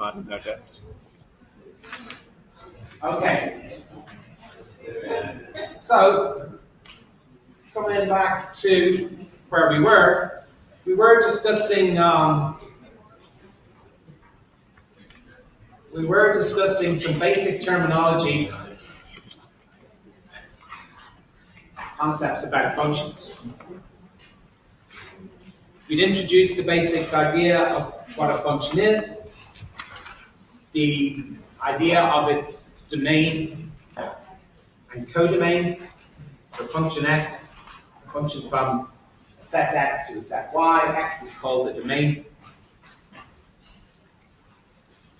fun, no doubt. Okay. So, coming back to where we were discussing some basic terminology, concepts about functions. We'd introduced the basic idea of what a function is, the idea of its domain and codomain. For function x, a function from a set x to a set y, x is called the domain.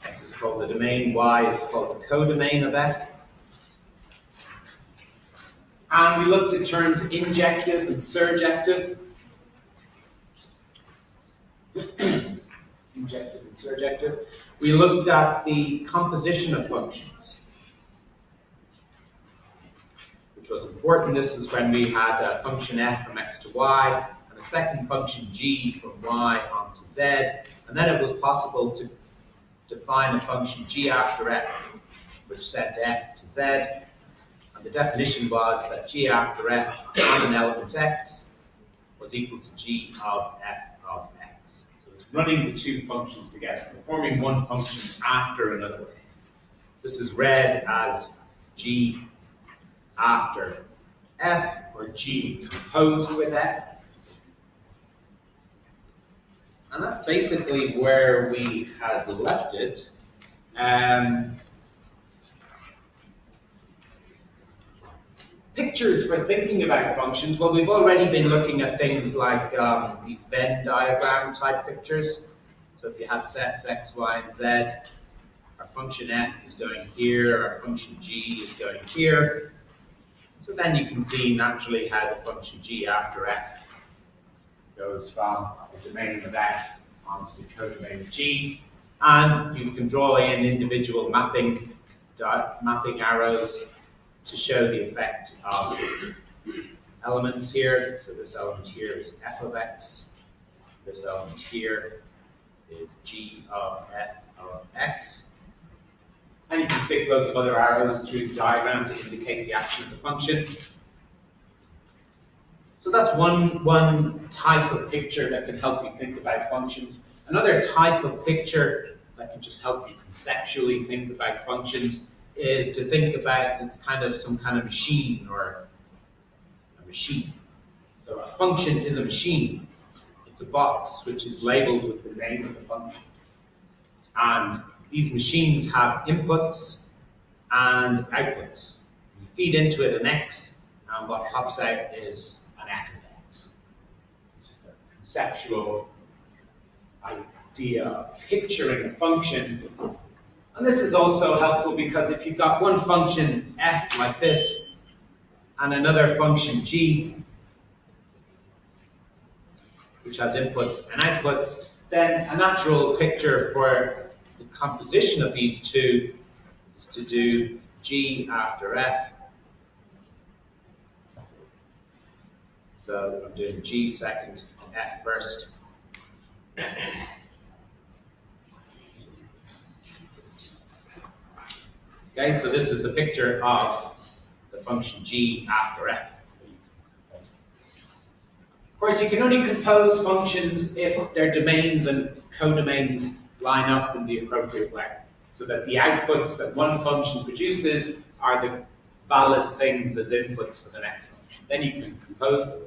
X is called the domain, y is called the codomain of f. And we looked at terms injective and surjective. Injective and surjective. We looked at the composition of functions, which was important. This is when we had a function f from x to y, and a second function g from y on to z, and then it was possible to define a function g after f, which set f to z, and the definition was that g after f on an element x was equal to g of f of x. So it's running the two functions together, performing one function after another. This is read as g after f, or g composed with f. And that's basically where we had left it. Pictures for thinking about functions. Well, we've already been looking at things like these Venn diagram type pictures. So if you had sets x, y, and z, our function f is going here, our function g is going here. So then you can see naturally how the function g after f goes from the domain of f onto the codomain of g. And you can draw in individual mapping arrows to show the effect of elements here. So this element here is f of x. This element here is g of f of x. And you can stick loads of other arrows through the diagram to indicate the action of the function. So that's one type of picture that can help you think about functions. Another type of picture that can just help you conceptually think about functions is to think about it's kind of some kind of machine or a machine. So a function is a machine. It's a box which is labeled with the name of the function. And these machines have inputs and outputs. You feed into it an x, and what pops out is an f of x. It's just a conceptual idea of picturing a function. And this is also helpful because if you've got one function f like this and another function g, which has inputs and outputs, then a natural picture for the composition of these two is to do g after f. So I'm doing g second, f first. Okay, so this is the picture of the function g after f. Of course, you can only compose functions if their domains and codomains line up in the appropriate way, so that the outputs that one function produces are the valid things as inputs for the next function. Then you can compose them.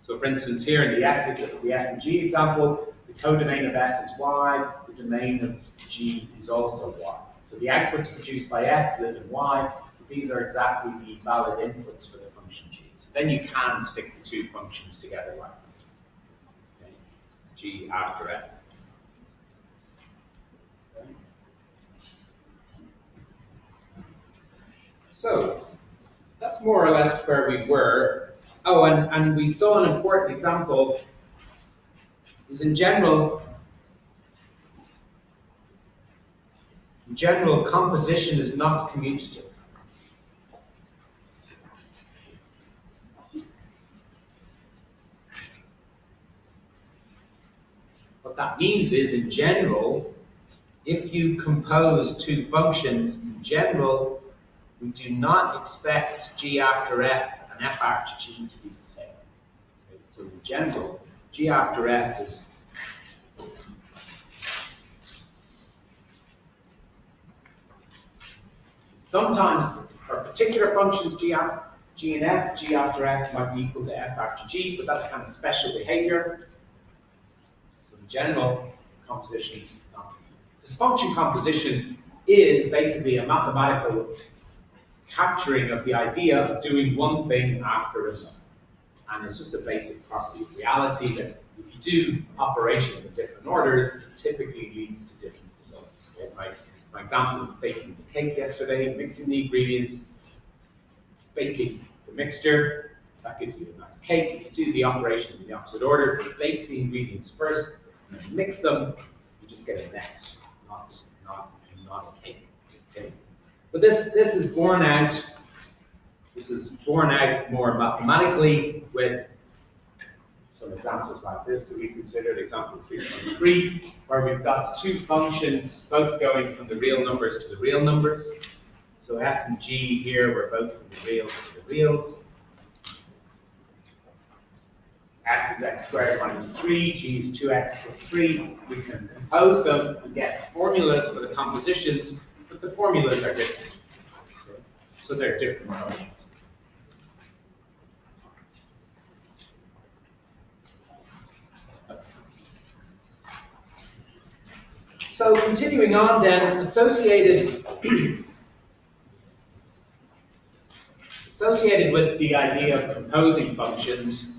So for instance, here in the f and g example, the codomain of f is y, the domain of g is also y. So the outputs produced by f live in y, but these are exactly the valid inputs for the function g. So then you can stick the two functions together like that. Okay. G after f. Okay. So that's more or less where we were. Oh, and we saw an important example is in general, composition is not commutative. What that means is, in general, if you compose two functions, in general, we do not expect g after f and f after g to be the same. Okay? So in general, g after f is sometimes for particular functions g and f, g after f might be equal to f after g, but that's kind of special behavior. So in general, composition is not. This function composition is basically a mathematical capturing of the idea of doing one thing after another. And it's just a basic property of reality that if you do operations in different orders, it typically leads to different results. Okay? My example of baking the cake yesterday, mixing the ingredients, baking the mixture, that gives you a nice cake. If you do the operations in the opposite order, you bake the ingredients first, and then mix them, you just get a mess, not a cake. Okay? But this is borne out. This is borne out more mathematically with some examples like this that we considered, example 3.3, where we've got two functions both going from the real numbers to the real numbers. So f and g here were both from the reals to the reals. F is x squared minus 3, g is 2x plus 3. We can compose them and get formulas for the compositions, but the formulas are different. Okay? So they're different functions. So continuing on then, associated with the idea of composing functions,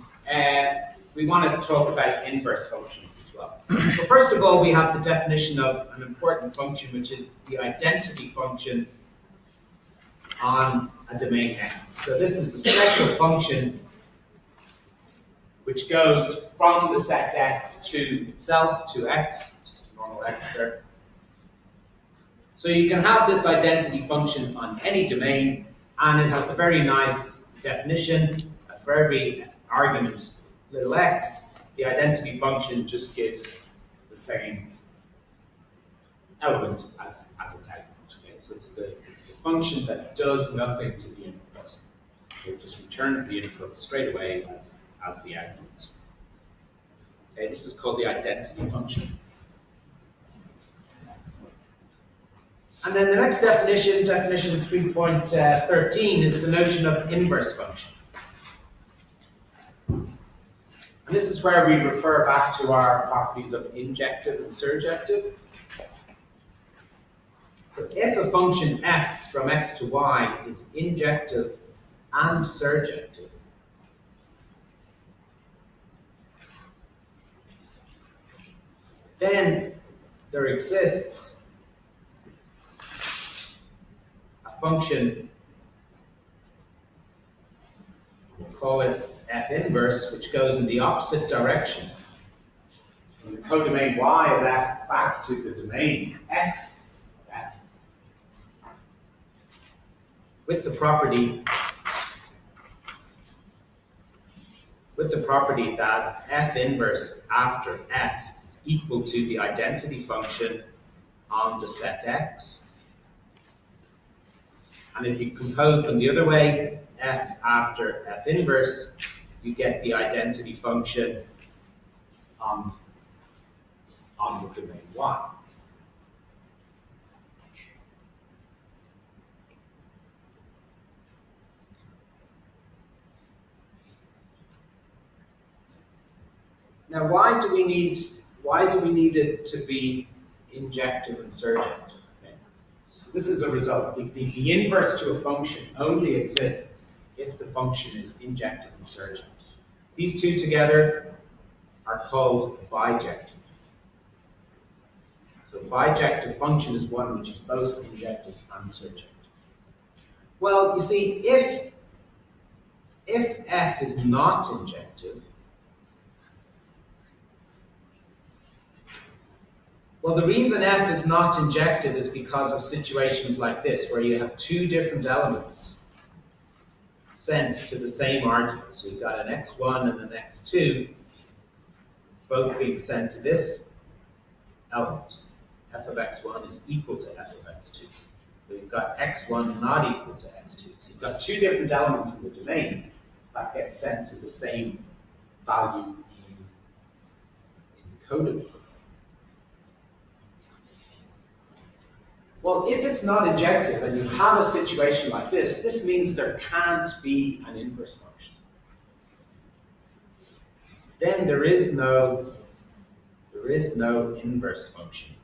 we want to talk about inverse functions as well. But first of all, we have the definition of an important function, which is the identity function on a domain X. So this is a special function which goes from the set X to itself, to X, just a normal X there. So you can have this identity function on any domain, and it has a very nice definition. For every argument, little x, the identity function just gives the same element as its output. Okay? So it's the function that does nothing to the input. It just returns the input straight away as the output. Okay, this is called the identity function. And then the next definition, definition 3.13, is the notion of inverse function. And this is where we refer back to our properties of injective and surjective. So if a function f from x to y is injective and surjective, then there exists a function, we'll call it f inverse, which goes in the opposite direction from the codomain y of f back to the domain x of f, with the property that f inverse after f is equal to the identity function on the set x. And if you compose them the other way, f after f inverse, you get the identity function on the domain y. Now, why do we need it to be injective and surjective? Okay. So this is a result. The inverse to a function only exists if the function is injective and surjective. These two together are called bijective. So bijective function is one which is both injective and surjective. Well, you see, if f is not injective, well, the reason f is not injective is because of situations like this, where you have two different elements sent to the same argument. So you've got an x1 and an x2, both being sent to this element, f of x1 is equal to f of x2. So you've got x1 not equal to x2. So you've got two different elements in the domain that get sent to the same value you encoded. Well, if it's not injective and you have a situation like this means there can't be an inverse function. Then there is no inverse function.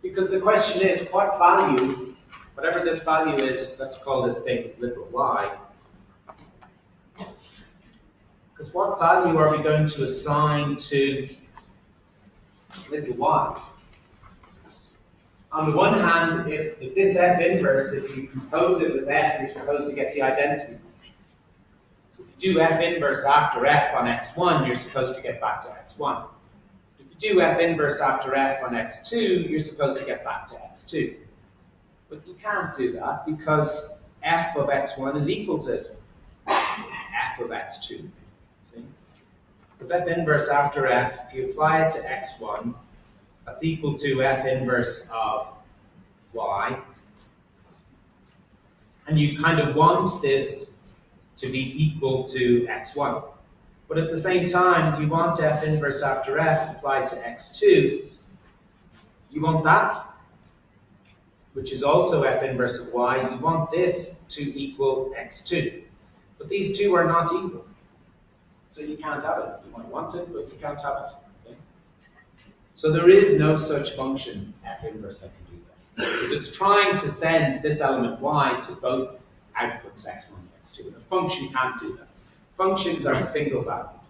Because the question is, what value, whatever this value is, let's call this thing little y, because what value are we going to assign to little y? On the one hand, if this f inverse, if you compose it with f, you're supposed to get the identity function. So if you do f inverse after f on x1, you're supposed to get back to x1. If you do f inverse after f on x2, you're supposed to get back to x2. But you can't do that because f of x1 is equal to f of x2. See? With f inverse after f, if you apply it to x1, that's equal to f inverse of y. And you kind of want this to be equal to x1. But at the same time, you want f inverse after f applied to x2. You want that, which is also f inverse of y, you want this to equal x2. But these two are not equal. So you can't have it. You might want it, but you can't have it. Okay? So there is no such function, f inverse, that can do that. Because it's trying to send this element y to both outputs x1 and x2. And a function can't do that. Functions are single valued.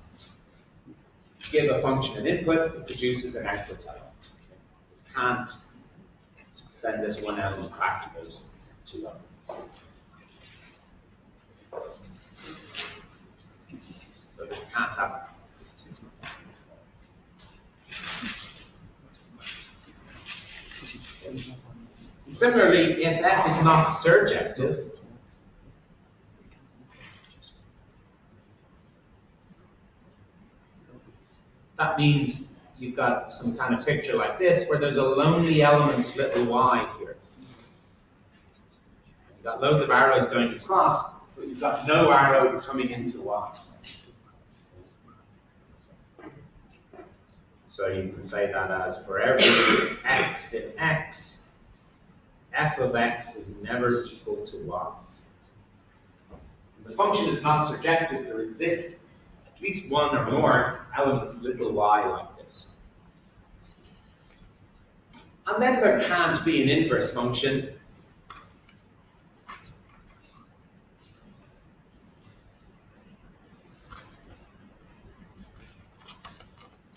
You give a function an input, it produces an output element. You can't send this one element back to those two elements. So this can't happen. And similarly, if f is not surjective, that means you've got some kind of picture like this where there's a lonely element, little y here. You've got loads of arrows going across, but you've got no arrow coming into y. So you can say that as for every x in x, f of x is never equal to y. The function is not surjective. There exists at least one or more elements little y like this. And then there can't be an inverse function.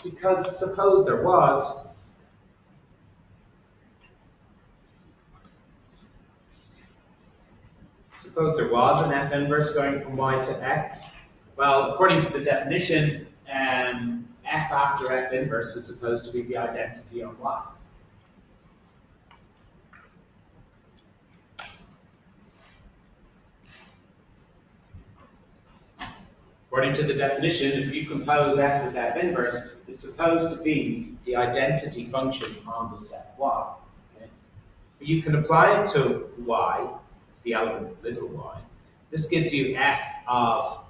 Because suppose there was, an f inverse going from y to x. Well, according to the definition, f after f inverse is supposed to be the identity on y. According to the definition, if you compose f with f inverse, it's supposed to be the identity function on the set y. Okay? But you can apply it to y, the element little y. This gives you f of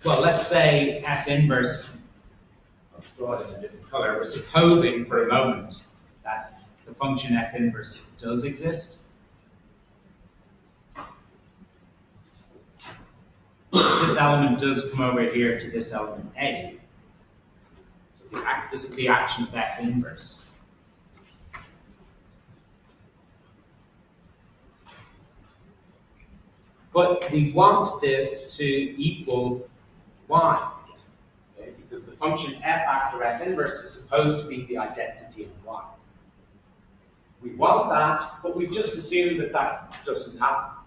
well, let's say f inverse, I'll draw it in a different color. We're supposing for a moment that the function f inverse does exist. This element does come over here to this element A. So this is the action of f inverse. But we want this to equal y, okay? Because the function f after f inverse is supposed to be the identity of y. We want that, but we've just assumed that that doesn't happen.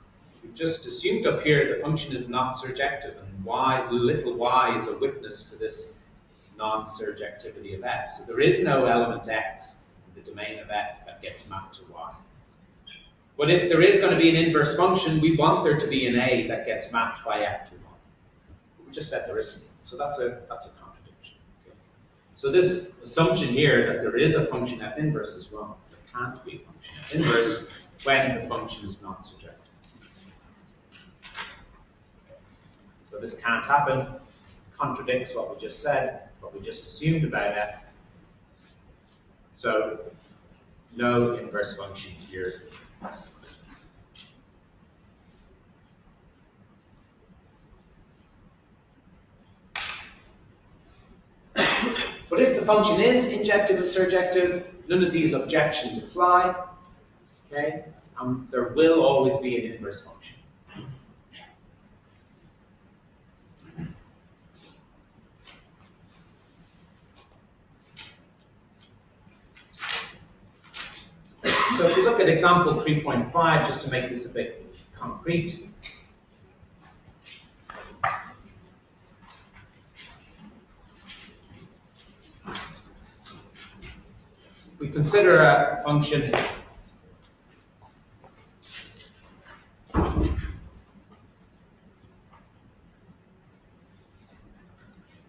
We've just assumed up here the function is not surjective, and y, little y, is a witness to this non-surjectivity of f. So there is no element x the domain of f that gets mapped to y. But if there is going to be an inverse function, we want there to be an a that gets mapped by f to y. We just said there isn't. So that's a contradiction. Okay. So this assumption here that there is a function f inverse is wrong. There can't be a function f inverse when the function is not surjective. So this can't happen. Contradicts what we just said, what we just assumed about f. So no inverse function here. But if the function is injective and surjective, none of these objections apply. Okay? There will always be an inverse function. So if you look at example 3.5, just to make this a bit concrete, we consider a function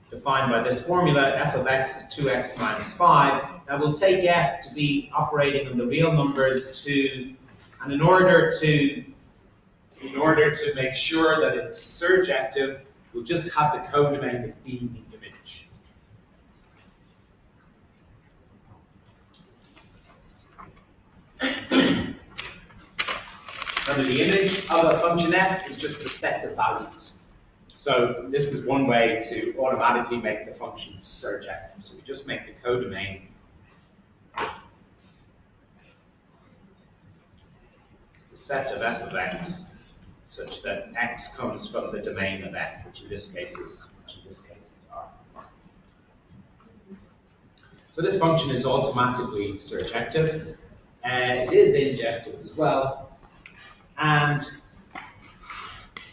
defined by this formula, f of x is 2x minus 5. Now we'll take f to be operating on the real numbers and in order to make sure that it's surjective, we'll just have the codomain as being the image. Remember, the image of a function f is just a set of values. So this is one way to automatically make the function surjective. So we just make the codomain the set of f of x such that x comes from the domain of f, which in this case is r. So this function is automatically surjective, and it is injective as well. And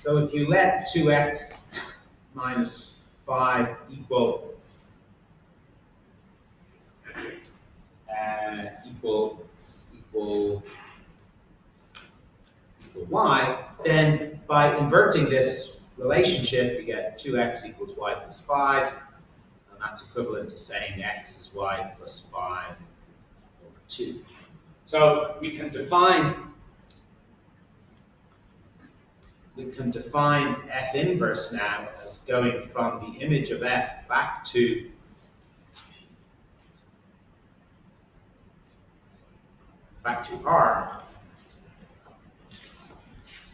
so if you let 2x minus 5 equal y, then by inverting this relationship, you get 2x equals y plus 5, and that's equivalent to saying x is y plus 5 over 2. So we can define f inverse now as going from the image of f back to r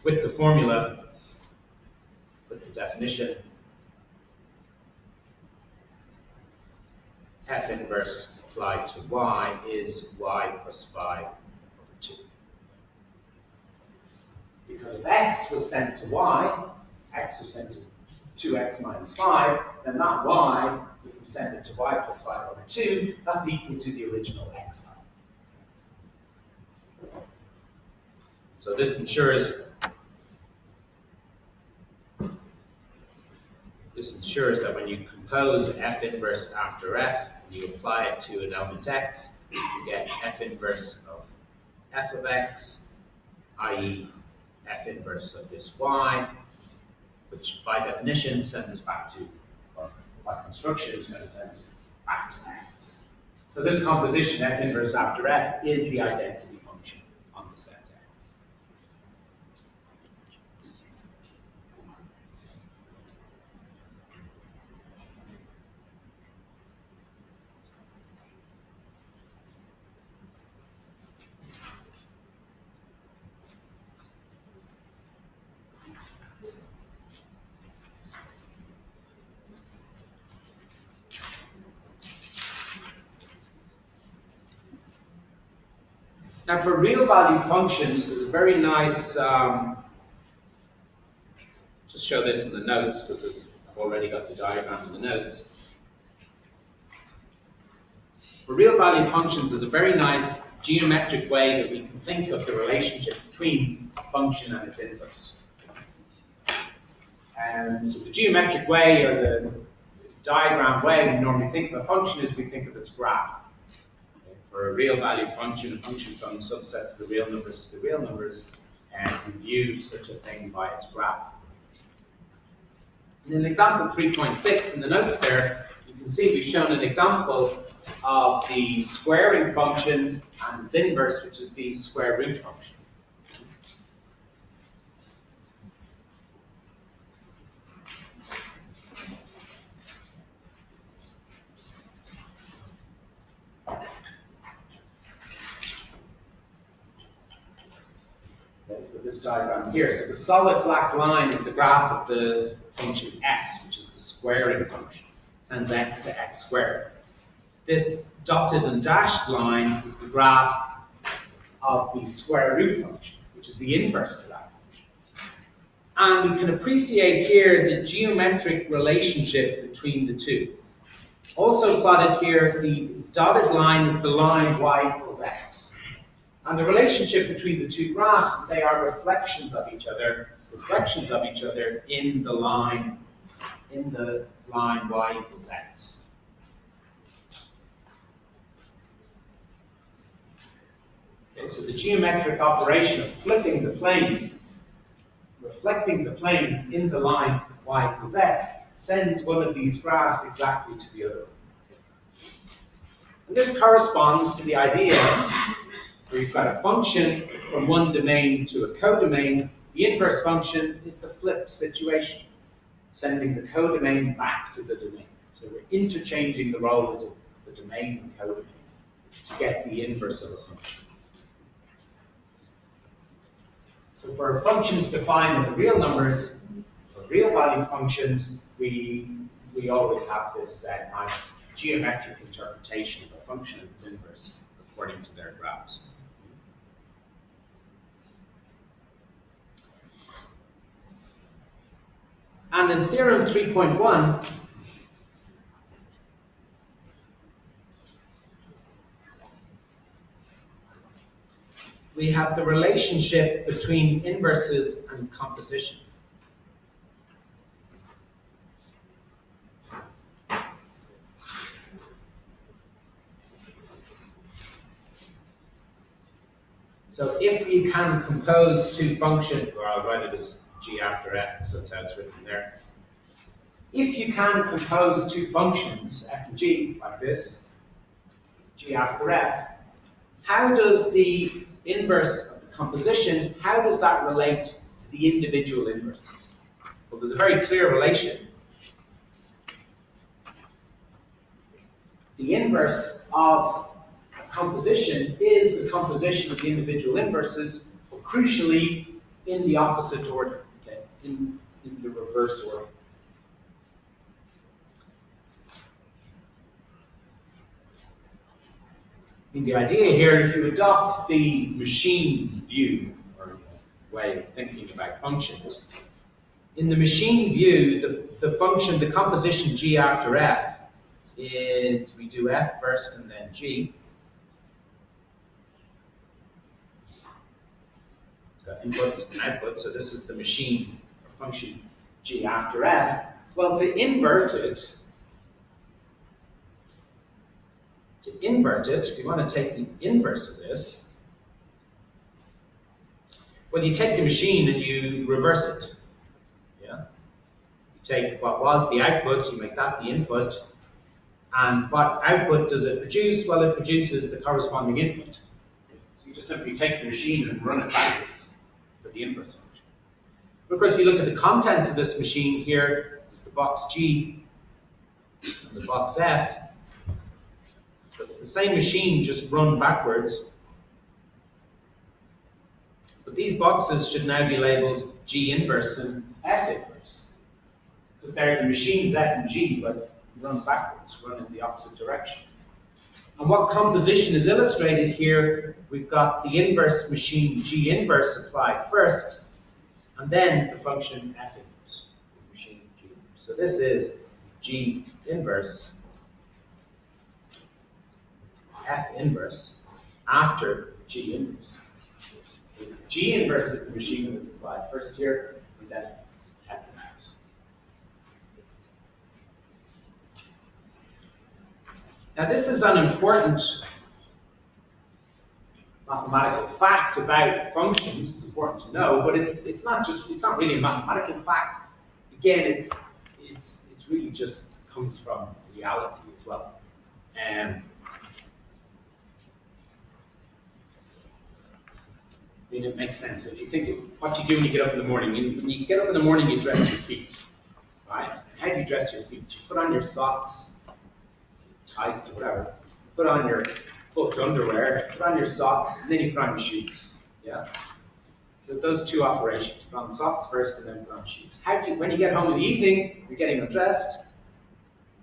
with the formula, with the definition, f inverse applied to y is y plus 5 over 2. Because if x was sent to y, x was sent to 2x minus 5, then that y, if we send it to y plus 5 over 2, that's equal to the original x value. So this ensures that when you compose f inverse after f, and you apply it to an element x, you get f inverse of f of x, i.e. f inverse of this y, which by definition sends us back to, or by construction is going to send us back to x. So this composition, f inverse after f, is the identity function on the set x. Now for real valued functions, there's a very nice, just show this in the notes because I've already got the diagram in the notes. For real valued functions, there's a very nice geometric way that we can think of the relationship between a function and its inverse. So the geometric way, or the diagram way we normally think of a function is we think of its graph. or a real value function, a function from subsets of the real numbers to the real numbers, and we view such a thing by its graph. In example 3.6 in the notes there, you can see we've shown an example of the squaring function and its inverse, which is the square root function. Okay, so this diagram here, so the solid black line is the graph of the function x, which is the squaring function. Sends x to x squared. This dotted and dashed line is the graph of the square root function, which is the inverse to that function. And we can appreciate here the geometric relationship between the two. Also plotted here, the dotted line is the line y equals x. And the relationship between the two graphs, they are reflections of each other in the line y equals x. Okay, so the geometric operation of flipping the plane, reflecting the plane in the line y equals x, sends one of these graphs exactly to the other. And this corresponds to the idea where you've got a function from one domain to a codomain. The inverse function is the flip situation, sending the codomain back to the domain. So we're interchanging the roles of the domain and codomain to get the inverse of a function. So for functions defined with the real numbers, for real value functions, we always have this nice geometric interpretation of a function and its inverse according to their graphs. And in theorem 3.1, we have the relationship between inverses and composition. So if you can compose two functions, or I'll write it as g after f, so it's how it's written there. If you can compose two functions, f and g, like this, g after f, how does the inverse of the composition, how does that relate to the individual inverses? Well, there's a very clear relation. The inverse of a composition is the composition of the individual inverses, but crucially in the opposite order, okay? in the reverse order. And the idea here, if you adopt the machine view, or way of thinking about functions, in the machine view, the function, the composition g after f is, we do f first and then g. Got inputs and outputs, so this is the machine function g after f. Well, to invert it, if you want to take the inverse of this, well, you take the machine and you reverse it. Yeah? You take what was the output, you make that the input, and what output does it produce? Well, it produces the corresponding input. So you just simply take the machine and run it backwards for the inverse function. But of course, if you look at the contents of this machine here, is the box G and the box F. So it's the same machine, just run backwards. But these boxes should now be labeled G inverse and F inverse, because they're the machines F and G, but run backwards, run in the opposite direction. And what composition is illustrated here, we've got the inverse machine G inverse applied first, and then the function F inverse, the machine G inverse. So this is G inverse, F inverse, after G inverse. G inverse is the machine that's applied first here, and then F inverse. Now this is an important mathematical fact about functions. It's important to know, but it's not really a mathematical fact. Again, it's really just comes from reality as well. I mean, it makes sense. If you think of what you do when you get up in the morning, when you get up in the morning, you dress your feet, right? How do you dress your feet? You put on your socks, tights, or whatever. Put on your foot underwear, put on your socks, and then you put on your shoes. Yeah. So those two operations: put on socks first, and then put on shoes. When you get home in the evening, you're getting undressed.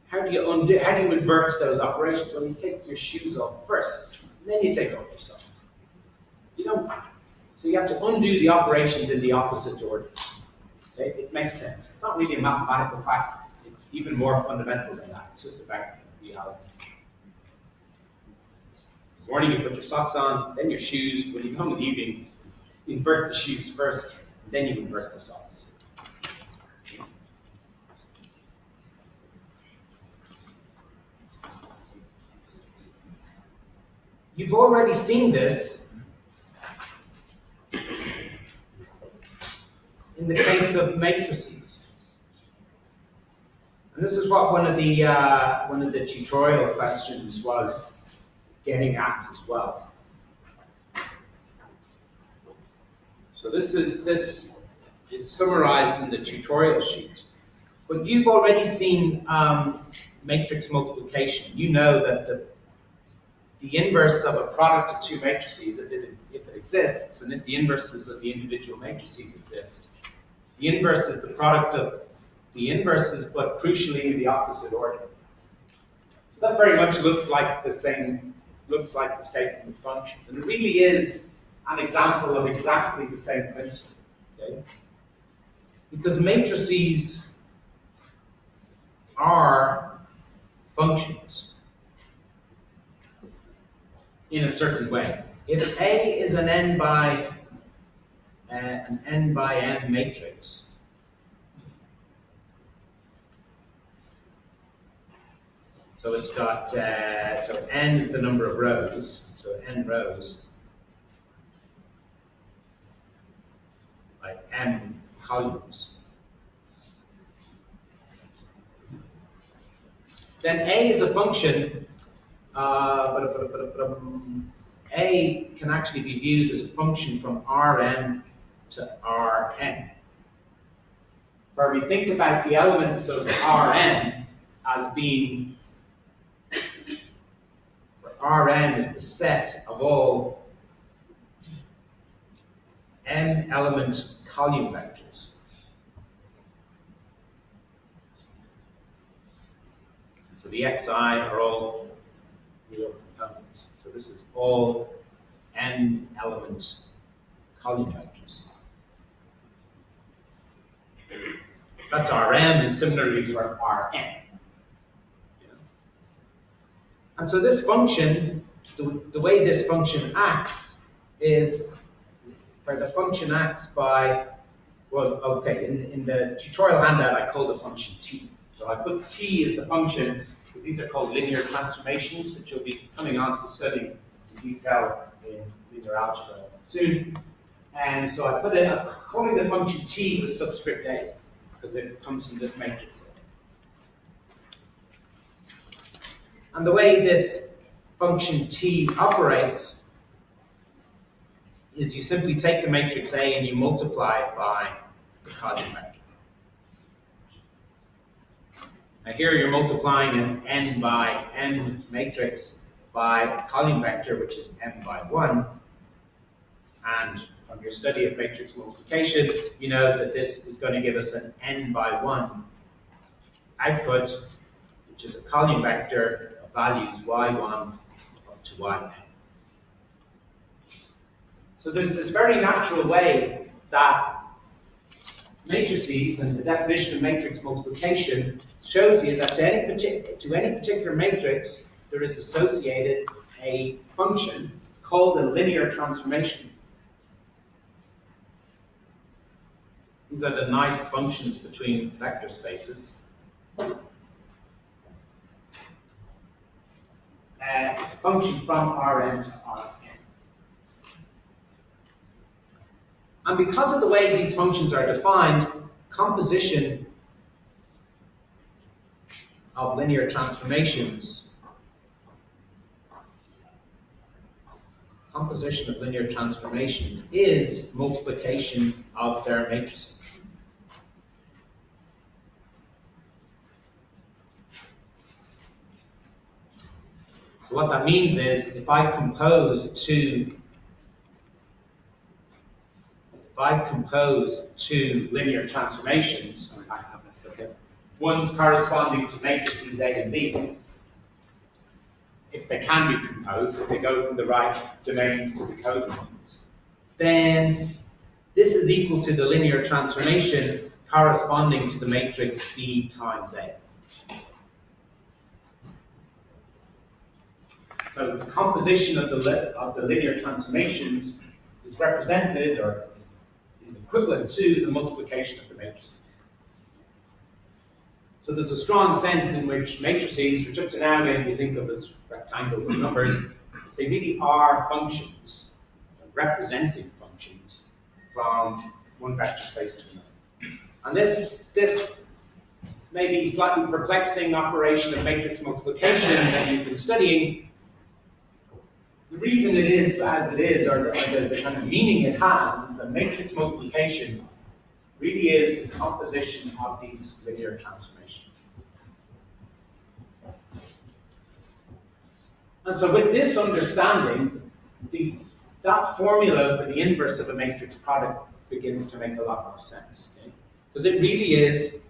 How do you invert those operations? Well, you take your shoes off first, and then you take off your socks. You don't. So you have to undo the operations in the opposite order. Okay? It makes sense. It's not really a mathematical fact. It's even more fundamental than that. It's just about reality. In the morning you put your socks on, then your shoes. When you come in the evening, you invert the shoes first, and then you invert the socks. You've already seen this in the case of matrices. And this is what one of the tutorial questions was getting at as well. So this is summarized in the tutorial sheet. But you've already seen matrix multiplication. You know that the inverse of a product of two matrices, if it exists, and if the inverses of the individual matrices exist, the inverse is the product of the inverses, but crucially in the opposite order. So that very much looks like the statement of functions. And it really is an example of exactly the same principle. Okay? Because matrices are functions in a certain way. If A is an n by n matrix, so it's got so n is the number of rows, so n rows by m columns. Then A is a function. A can actually be viewed as a function from Rn to Rn, where we think about the elements of Rn as being, where Rn is the set of all n element column vectors. So the xi are all real components. So this is all n element column vectors. That's Rm, and similarly for Rn. And so this function, the way this function acts is, where the function acts by, well, okay, in the tutorial handout I call the function t. So I put t as the function, because these are called linear transformations, which you'll be coming on to study in detail in linear algebra soon. And so I put in, I'm calling the function t with subscript a, because it comes from this matrix. And the way this function t operates is you simply take the matrix A and you multiply it by the column vector. Now here you're multiplying an n by n matrix by a column vector, which is m by 1. And from your study of matrix multiplication, you know that this is going to give us an n by 1 output, which is a column vector of values y1 up to yn. So there's this very natural way that matrices and the definition of matrix multiplication shows you that to any particular matrix there is associated a function. It's called a linear transformation. These are the nice functions between vector spaces. It's a function from Rn to Rn. And because of the way these functions are defined, composition of linear transformations is multiplication of their matrices. So what that means is, if I compose two linear transformations, one's corresponding to matrices A and B, if they can be composed, if they go from the right domains to the codomains, then this is equal to the linear transformation corresponding to the matrix B times A. So the composition of the linear transformations is represented, or is equivalent to, the multiplication of the matrices. So there's a strong sense in which matrices, which up to now we think of as rectangles and numbers, they really are functions, representing functions from one vector space to another. And this may be slightly perplexing operation of matrix multiplication that you've been studying. The reason it is as it is, or the kind of meaning it has, is that matrix multiplication really is the composition of these linear transformations. And so with this understanding, that formula for the inverse of a matrix product begins to make a lot more sense. Okay? Because it really is,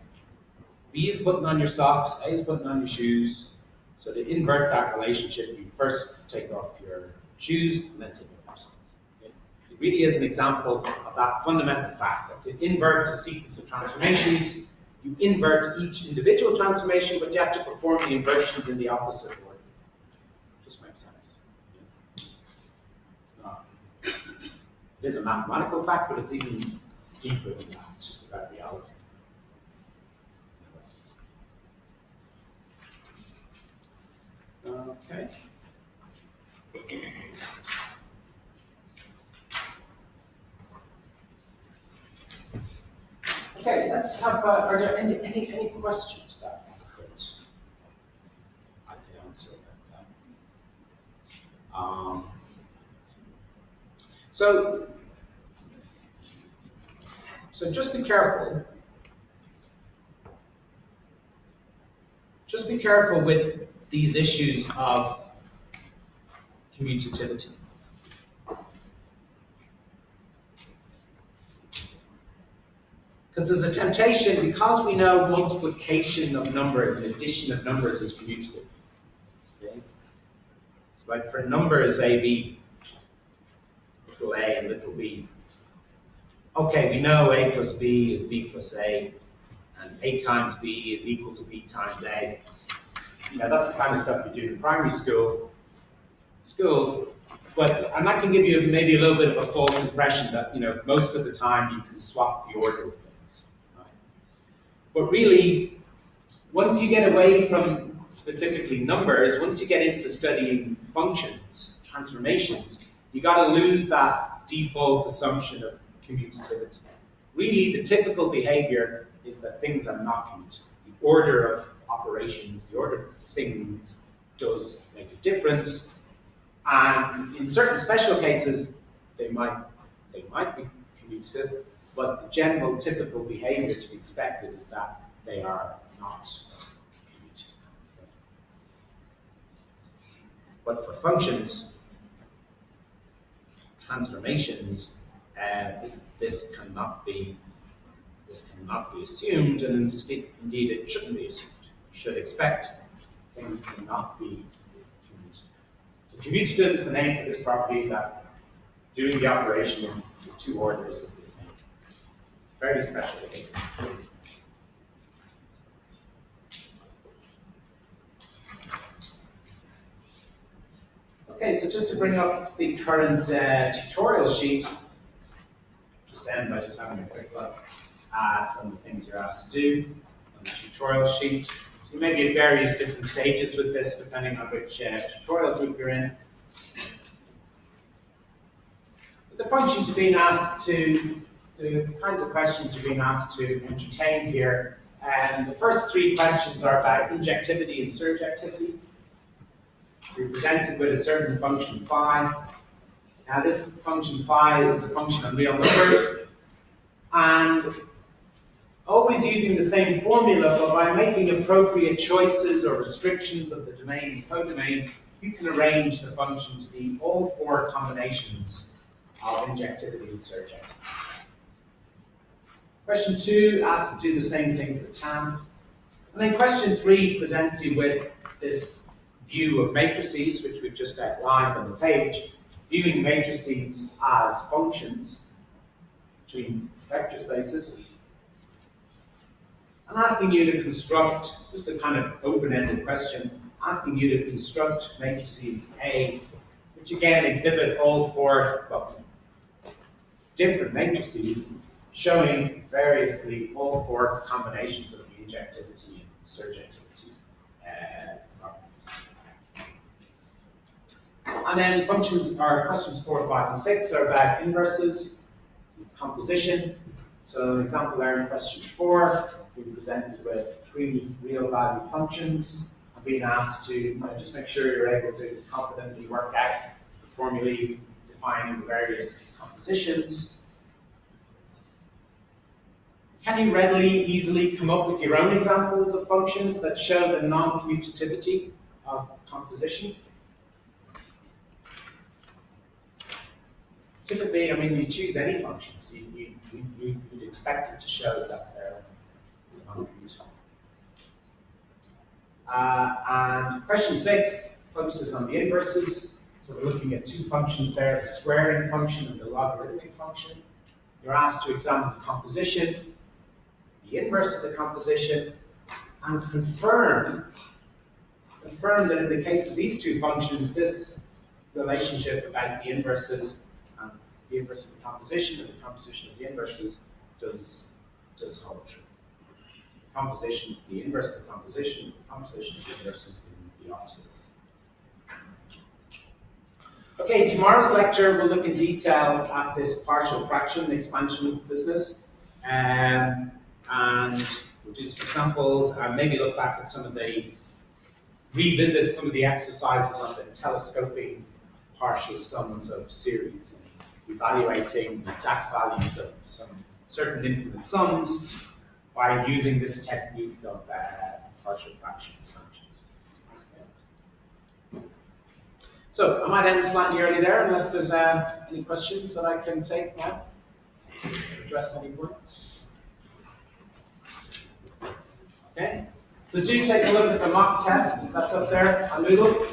B is putting on your socks, A is putting on your shoes. So to invert that relationship, you first take off your shoes and then take off your socks. Okay? It really is an example of that fundamental fact that to invert a sequence of transformations, you invert each individual transformation, but you have to perform the inversions in the opposite order. Just makes sense. It is a mathematical fact, but it's even deeper than that. It's just about reality. Okay. Okay, let's have, are there any questions that I could answer about that? So just be careful. Just be careful with these issues of commutativity. Because there's a temptation, because we know multiplication of numbers and addition of numbers is commutative. Okay? So like for numbers A, B, little a and little b. Okay, we know A plus B is B plus A, and A times B is equal to B times A. You know, that's the kind of stuff you do in primary school. But and that can give you maybe a little bit of a false impression that, you know, most of the time you can swap the order of things. Right? But really, once you get away from specifically numbers, once you get into studying functions, transformations, you got to lose that default assumption of commutativity. Really, the typical behavior is that things are not commutative. The order of operations, the order of things does make a difference. And in certain special cases, they might be commutative, but the general typical behavior to be expected is that they are not commutative. But for functions, transformations, this cannot be assumed, and indeed it shouldn't be assumed. You should expect things to not be commutative. So commutative is the name for this property that doing the operation in two orders is the same. It's very special behavior. Okay, so just to bring up the current tutorial sheet, just end by just having a quick look at some of the things you're asked to do on the tutorial sheet. So you may be at various different stages with this, depending on which tutorial group you're in. But the functions you're being asked to the kinds of questions you're being asked to entertain here. And the first three questions are about injectivity and surjectivity. You're presented with a certain function phi. Now this function phi is a function of real numbers, and always using the same formula, but by making appropriate choices or restrictions of the domain and codomain, you can arrange the function to be all four combinations of injectivity and surjectivity. Question 2 asks to do the same thing for tan. And then question 3 presents you with this view of matrices, which we've just outlined on the page, viewing matrices as functions between vector spaces, and asking you to construct, just a kind of open-ended question, asking you to construct matrices A, which again exhibit all four, well, different matrices, showing variously all four combinations of the injectivity and surjectivity properties. And then questions 4, 5, and 6 are about inverses, composition. So an example there in question 4, we presented with 3 real value functions and being asked to just make sure you're able to confidently work out the formulae defining the various compositions. Can you readily, easily come up with your own examples of functions that show the non-commutativity of composition? Typically, I mean, you choose any functions. You'd expect it to show that they're non-commutable. And question 6 focuses on the inverses. So we're looking at 2 functions there, the squaring function and the logarithmic function. You're asked to examine the composition, the inverse of the composition, and confirm that in the case of these 2 functions, this relationship about the inverses and the inverse of the composition and the composition of the inverses does hold true. The composition, the inverse of the composition of the inverses is the opposite. Okay, tomorrow's lecture will look in detail at this partial fraction expansion business. And we'll do some examples and maybe look back at revisit some of the exercises on the telescoping partial sums of series, and evaluating exact values of some certain infinite sums by using this technique of partial fraction expansions. Okay. So I might end slightly early there, unless there's any questions that I can take now. Address any points. Okay, so do take a look at the mock test that's up there on Moodle.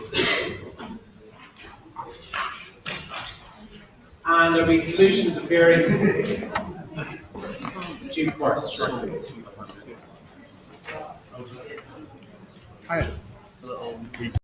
And there'll be solutions appearing in due course. Hi.